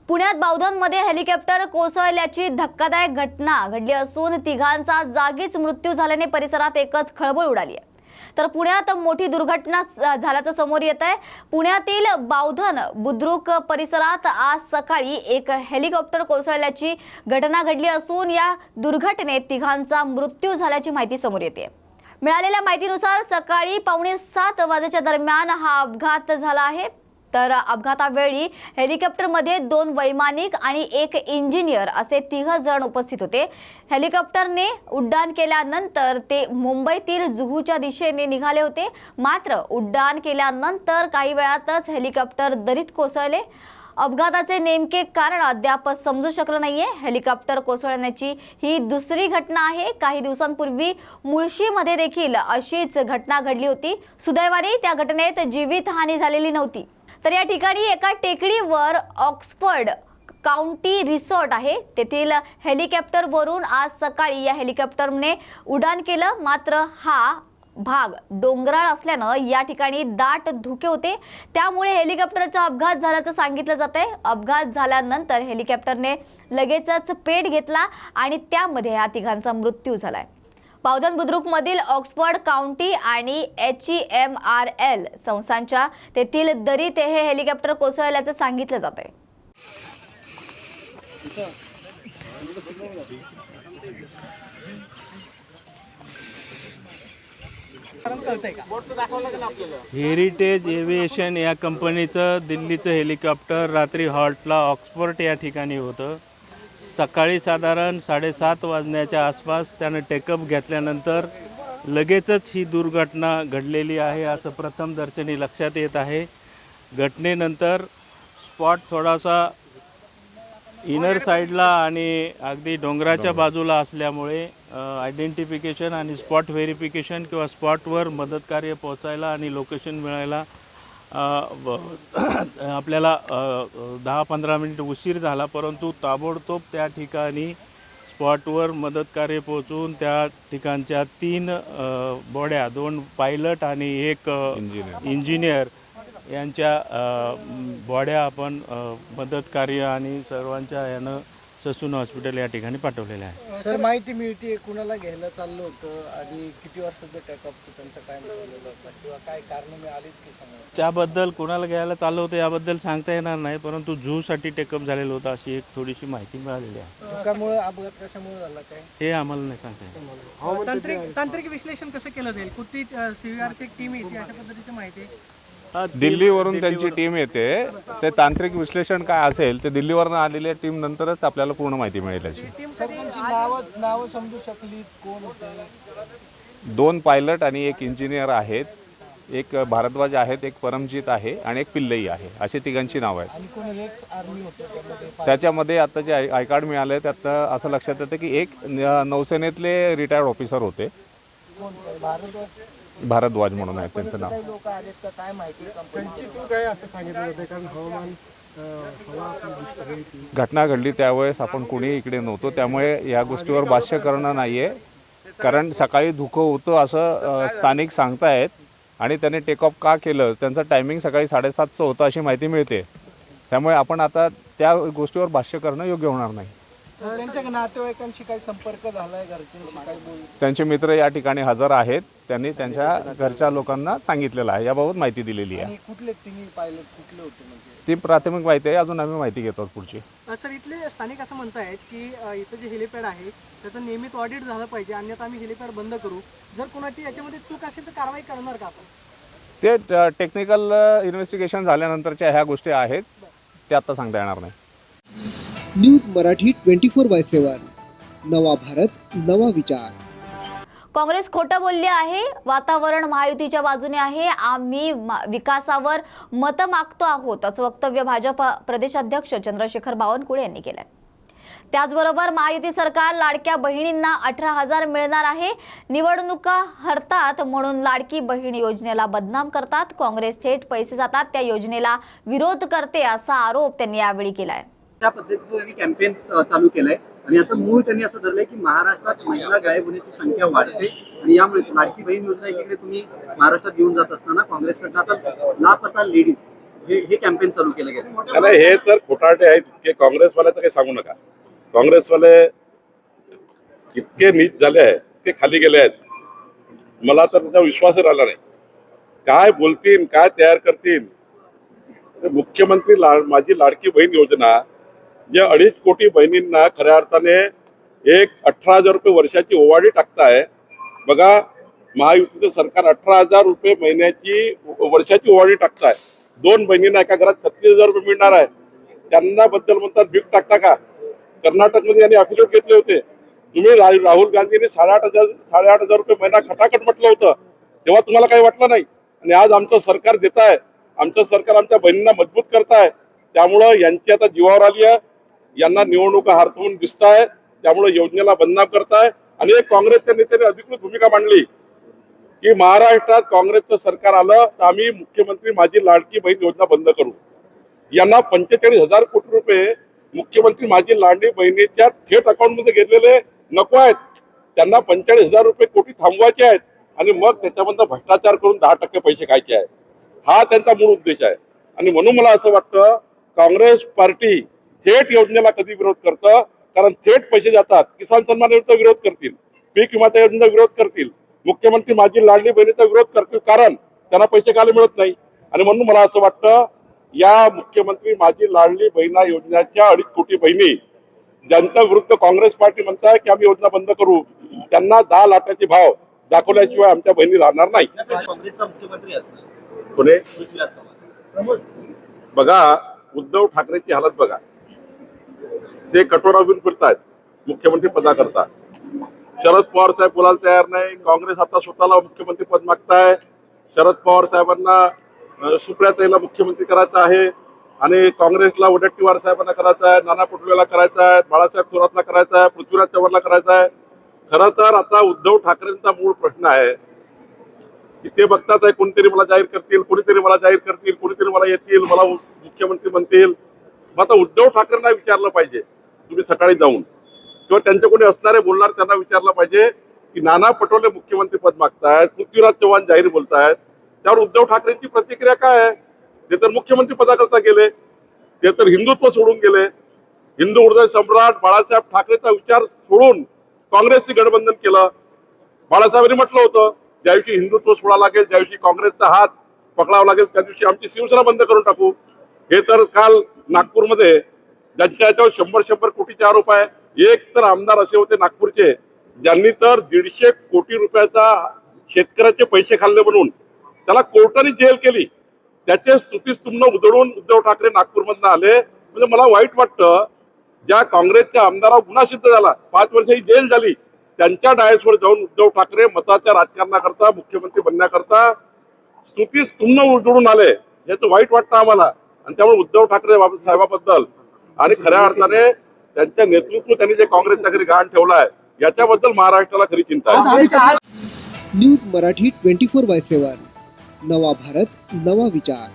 पुण्यात बावधनमध्ये हेलिकॉप्टर कोसळल्याची धक्कादायक घटना घडली असून तिघांचा जागीच मृत्यू झाल्याने परिसरात एकच खळबळ उडाली आहे। तर पुण्यात मोठी दुर्घटना झाल्याचं समोर येत आहे। पुण्यातील बावधन बुद्रुक परिसरात आज सकाळी एक हेलिकॉप्टर कोसळल्याची घटना घडली असून या दुर्घटनेत तिघांचा मृत्यू झाल्याची माहिती समोर येते। मिळालेल्या माहितीनुसार सकाळी 6:45 वाजेच्या दरम्यान हा अपघात झाला आहे। तर अपघातावेळी हेलिकॉप्टरमध्ये 2 वैमानिक आणि 1 इंजिनियर असे 3 जण उपस्थित होते। हेलिकॉप्टरने उड्डाण केल्यानंतर ते मुंबईतील जुहूच्या दिशेने निघाले होते। मात्र उड्डाण केल्यानंतर काही वेळातच हेलिकॉप्टर दरीत कोसळले। अपघाताचे नेमके कारण अद्याप समजू शकलं नाहीये। हेलिकॉप्टर कोसळण्याची ही दुसरी घटना आहे। काही दिवसांपूर्वी मुळशीमध्ये देखील अशीच घटना घडली होती। सुदैवाने त्या घटनेत जीवितहानी झालेली नव्हती। तर या ठिकाणी एका टेकडीवर ऑक्सफर्ड काउंटी रिसॉर्ट आहे, तेथील हेलिकॉप्टरवरून आज सकाळी या हेलिकॉप्टरने उड्डाण केलं। मात्र हा भाग डोंगराळ असल्यानं या ठिकाणी दाट धुके होते, त्यामुळे हेलिकॉप्टरचा अपघात झाल्याचं सांगितलं जातंय। अपघात झाल्यानंतर हेलिकॉप्टरने लगेचच पेट घेतला आणि त्यामध्ये या तिघांचा मृत्यू झालाय। बावधन बुद्रुकमधील ऑक्सफर्ड काउंटी आणि HEMRL संस्थांच्या तेथील दरीत हे हेलिकॉप्टर कोसळल्याचं सांगितलं जातंय। हेरिटेज एव्हिएशन या कंपनीचं दिल्लीचं हेलिकॉप्टर रात्री हॉल्टला ऑक्सफर्ड या ठिकाणी होतं। सकाळी साधारण 7:30 वाजण्याच्या आसपास त्यानं टेकअप घेतल्यानंतर लगेचच ही दुर्घटना घडलेली आहे असं प्रथमदर्शनी लक्षात येत आहे। घटनेनंतर स्पॉट थोडासा इनर साईडला आणि अगदी डोंगराच्या बाजूला असल्यामुळे आयडेंटिफिकेशन आणि स्पॉट व्हेरिफिकेशन किंवा स्पॉटवर मदतकार्य पोहोचायला आणि लोकेशन मिळायला आपल्याला 10-15 मिनिट उशीर झाला, परंतु ताबडतोब त्या ठिकाणी स्पॉटवर मदतकार्य पोहोचून त्या ठिकाणच्या 3 बॉड्या, 2 पायलट आणि 1 इंजिनियर यांच्या बॉड्या आपण मदतकार्य आणि सर्वांच्या यानं ससून हॉस्पिटल या ठिकाणी पाठवलेल्या आहे। सर, माहिती मिळते कुणाला घ्यायला चाललं होतं आणि किती वाजताचं टेकअप त्यांचं काय ठरलेलं होतं किंवा काय कारण मिळालीत की समोर? त्याबद्दल कुणाला घ्यायला चाललं होतं याबद्दल सांगता येणार नाही, परंतु झूसाठी टेकअप झालेलं होतं अशी एक थोडीशी माहिती मिळालेली आहे। धुक्यामुळे अपघात कशामुळे झाला काय हे आम्हाला नाही सांगता येत। तांत्रिक विश्लेषण कसं केलं जाईल? कुठली CVRची टीम येते अशा पद्धतीची माहिती? दिल्लीवरून त्यांची टीम येते। ते तांत्रिक विश्लेषण काय असेल ते दिल्लीवरून आलेल्या टीम नंतरच आपल्याला पूर्ण माहिती मिळेल याची। सर, त्यांची नावं समजू शकली कोण होते? 2 पायलट आणि 1 इंजिनियर आहेत, एक भारद्वाज आहेत, एक परमजीत आहे आणि एक पिल्लई आहे, अशी तिघांची नावं आहेत। आणि कोण एक्स आर्मी होते त्याच्यामध्ये आता जे आय कार्ड मिळाले त्यात असं लक्षात येतं की एक नौसेनेतले रिटायर्ड ऑफिसर होते, भारद्वाज म्हणून आहे त्यांचं नाव। लोक आलेत का काय माहिती? काय असं सांगितलं होतं कारण हवामान घटना घडली त्यावेळेस आपण कुणी इकडे नव्हतो, त्यामुळे या गोष्टीवर भाष्य करणं नाही आहे। कारण सकाळी धुकं होतं असं स्थानिक सांगतायत आणि त्याने टेकऑफ का केलं, त्यांचं टायमिंग सकाळी 7:30चं होतं अशी माहिती मिळते। त्यामुळे आपण आता त्या गोष्टीवर भाष्य करणं योग्य होणार नाही। त्यांच्या नातेवाईकांशी काही संपर्क झालाय? घरच्यांशी काय बोल? त्यांचे मित्र या ठिकाणी हजर आहेत, त्यांनी त्यांच्या घरच्या लोकांना सांगितलेलं आहे, याबाबत माहिती दिलेली आहे। कुठले तिन्ही पायलट कुठले होते म्हणजे? ती प्राथमिक माहिती आहे, अजून आम्ही माहिती घेतो पुढची। सर, इथले स्थानिक असं म्हणतायत की इथं जे हेलिपॅड आहे त्याचं नियमित ऑडिट झालं पाहिजे, अन्यथा आम्ही हेलिपॅड बंद करू। जर कोणाची याच्यामध्ये चूक असेल तर कारवाई करणार का आपण? ते टेक्निकल इन्व्हेस्टिगेशन झाल्यानंतरच्या ह्या गोष्टी आहेत, ते आता सांगता येणार नाही। न्यूज मराठी 24/7, नवा भारत नवा विचार। काँग्रेस खोटं बोलले आहे, वातावरण महायुतीच्या बाजूने आहे, आम्ही विकासावर मत मागतो आहोत असं वक्तव्य भाजप प्रदेशाध्यक्ष चंद्रशेखर बावनकुळे यांनी केलंय। त्याचबरोबर महायुती सरकार लाडक्या बहिणींना 18,000 मिळणार आहे, निवडणुका हरतात म्हणून लाडकी बहीण योजनेला बदनाम करतात, काँग्रेस थेट पैसे जातात त्या योजनेला विरोध करते असा आरोप त्यांनी यावेळी केलाय। त्या पद्धतीचं त्यांनी कॅम्पेन चालू केलंय आणि याचं मूळ त्यांनी असं धरलंय की महाराष्ट्रात महिला गायब होण्याची संख्या वाढते आणि यामुळे लाडकी बहीण योजना एकीकडे तुम्ही महाराष्ट्रात घेऊन जात असताना काँग्रेसकडनं आता लापता लेडीज हे कॅम्पेन चालू केलं गेलं. नाही हे तर खोटारडे आहेत. इतके काँग्रेसवाल्याचं काही सांगू नका. काँग्रेसवाले इतके नीच झाले आहेत, इतके खाली गेले आहेत, मला तर त्याचा विश्वासच राहिला नाही. काय बोलतील, काय तयार करतील. मुख्यमंत्री माझी लाडकी बहीण योजना, जे 2.5 कोटी बहिणींना खऱ्या अर्थाने एक 18,000 रुपये वर्षाची ओवाळी टाकताय. बघा, महायुतीचं सरकार 18,000 रुपये महिन्याची वर्षाची ओवाळी टाकताय. 2 बहिणींना एका घरात 36,000 रुपये मिळणार आहे. त्यांना बद्दल म्हणतात भीक टाकता का? कर्नाटकमध्ये यांनी अफिडेव्हिट घेतले होते. तुम्ही राहुल गांधींनी 8,500 रुपये महिना खटाखट म्हटलं होतं, तेव्हा तुम्हाला काही वाटलं नाही. आणि आज आमचं सरकार देत आहे, आमचं सरकार आमच्या बहिणींना मजबूत करताय. त्यामुळं यांची आता जीवावर आली आहे. यांना निवडणुका हारवून दिसत आहे, त्यामुळे योजनेला बदनाम करताय. आणि एक काँग्रेसच्या नेत्याने अधिकृत भूमिका मांडली की महाराष्ट्रात काँग्रेसचं सरकार आलं तर आम्ही मुख्यमंत्री माझी लाडकी बहीण योजना बंद करू. यांना 45,000 कोटी रुपये मुख्यमंत्री माझी लाडकी बहिणीच्या थेट अकाउंटमध्ये घेतलेले नको आहेत. त्यांना 45,000 रुपये कोटी थांबवायचे आहेत आणि मग त्याच्यामधनं भ्रष्टाचार करून 10% पैसे खायचे आहेत. हा त्यांचा मूळ उद्देश आहे. आणि म्हणून मला असं वाटतं काँग्रेस पार्टी थेट योजनेला कधी विरोध करतं, कारण थेट पैसे जातात. किसान सन्मान योजनेचा विरोध करतील, पीक विमा योजनेचा विरोध करतील, मुख्यमंत्री माझी लाडली बहिणीचा विरोध करतील, कारण त्यांना पैसे कायला मिळत नाही. आणि म्हणून मला असं वाटतं या मुख्यमंत्री माझी लाडली बहिणा योजनेच्या 2.5 कोटी बहिणी ज्यांच्या विरुद्ध काँग्रेस पार्टी म्हणताय की आम्ही योजना बंद करू, त्यांना 10 लाखाचे भाव दाखवल्याशिवाय आमच्या बहिणी राहणार नाही. काँग्रेसचा मुख्यमंत्री असणार पुणे पृथ्वीराज चव्हाण. बघा, उद्धव ठाकरेची हालत बघा. ते कटोरा घेऊन फिरतायत मुख्यमंत्री पदाकरता. शरद पवार साहेब बोलायला तयार नाही. काँग्रेस आता स्वतःला मुख्यमंत्री पद मागताय. शरद पवार साहेबांना सुप्रियाताईला मुख्यमंत्री करायचं आहे आणि काँग्रेसला वडेट्टीवार साहेबांना करायचं आहे, नाना पटोलेला करायचं आहे, बाळासाहेब थोरातला करायचं आहे, पृथ्वीराज चव्हाणला करायचं आहे. खरं तर आता उद्धव ठाकरेंचा मूळ प्रश्न आहे की ते बघतात आहे कोणीतरी मला जाहीर करतील, कोणीतरी मला जाहीर करतील, कोणीतरी मला येतील, मला मुख्यमंत्री म्हणतील. मग आता उद्धव ठाकरेंना विचारलं पाहिजे तुम्ही सकाळी जाऊन, किंवा त्यांचे कोणी असणारे बोलणार त्यांना विचारलं पाहिजे की नाना पटोले मुख्यमंत्री पद मागतायत, पृथ्वीराज चव्हाण जाहीर बोलतायत, त्यावर उद्धव ठाकरेंची प्रतिक्रिया काय आहे? ते तर मुख्यमंत्री पदाकरता गेले, ते तर हिंदुत्व सोडून गेले. हिंदू हृदय सम्राट बाळासाहेब ठाकरेचा विचार सोडून काँग्रेसचे गठबंधन केलं. बाळासाहेबांनी म्हटलं होतं ज्या दिवशी हिंदुत्व सोडा लागेल, ज्या दिवशी काँग्रेसचा हात पकडावा लागेल, त्या दिवशी आमची शिवसेना बंद करून टाकू. हे तर काल नागपूरमध्ये ज्यांच्या याच्यावर 100 कोटीचे आरोप आहे. एक तर आमदार असे होते नागपूरचे ज्यांनी तर 150 कोटी रुपयाचा शेतकऱ्याचे पैसे खाल्ले म्हणून त्याला कोर्टाने जेल केली. त्याचे स्तुतीस्तुम्न उधळून उद्धव ठाकरे नागपूरमधनं आले. म्हणजे मला वाईट वाटतं ज्या काँग्रेसच्या आमदारावर गुन्हा सिद्ध झाला, 5 वर्षाची जेल झाली, त्यांच्या डायसवर जाऊन उद्धव ठाकरे मताच्या राजकारणाकरता मुख्यमंत्री बनण्याकरता स्तुतीस्तुम्न उधळून आले. याचं वाईट वाटतं आम्हाला. आणि त्यामुळे उद्धव ठाकरे साहेबाबद्दल आणि खऱ्या अर्थाने त्यांच्या नेतृत्व त्यांनी जे काँग्रेसच्या घरी घाण ठेवला आहे याच्याबद्दल महाराष्ट्राला खरी चिंता आहे. न्यूज मराठी 24/7 नवा भारत नवा विचार.